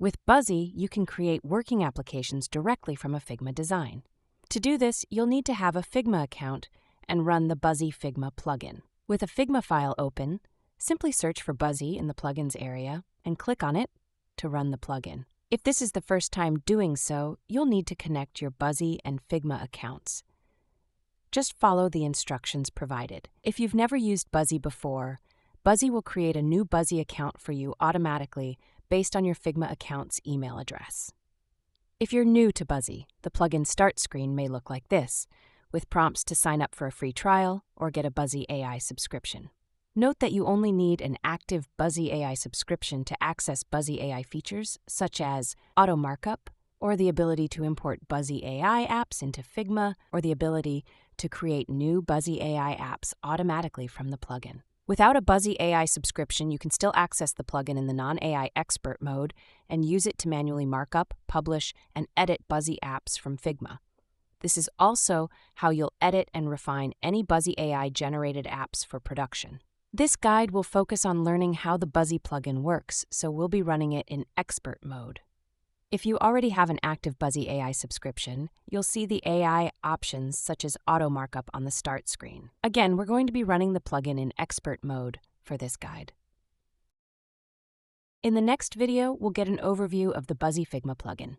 With Buzzy, you can create working applications directly from a Figma design. To do this, you'll need to have a Figma account and run the Buzzy Figma plugin. With a Figma file open, simply search for Buzzy in the Plugins area and click on it to run the plugin. If this is the first time doing so, you'll need to connect your Buzzy and Figma accounts. Just follow the instructions provided. If you've never used Buzzy before, Buzzy will create a new Buzzy account for you automatically based on your Figma account's email address. If you're new to Buzzy, the plugin start screen may look like this, with prompts to sign up for a free trial or get a Buzzy AI subscription. Note that you only need an active Buzzy AI subscription to access Buzzy AI features such as auto markup, or the ability to import Buzzy AI apps into Figma, or the ability to create new Buzzy AI apps automatically from the plugin. Without a Buzzy AI subscription, you can still access the plugin in the non-AI expert mode and use it to manually mark up, publish, and edit Buzzy apps from Figma. This is also how you'll edit and refine any Buzzy AI-generated apps for production. This guide will focus on learning how the Buzzy plugin works, so we'll be running it in expert mode. If you already have an active Buzzy AI subscription, you'll see the AI options such as auto markup on the start screen. Again, we're going to be running the plugin in expert mode for this guide. In the next video, we'll get an overview of the Buzzy Figma plugin.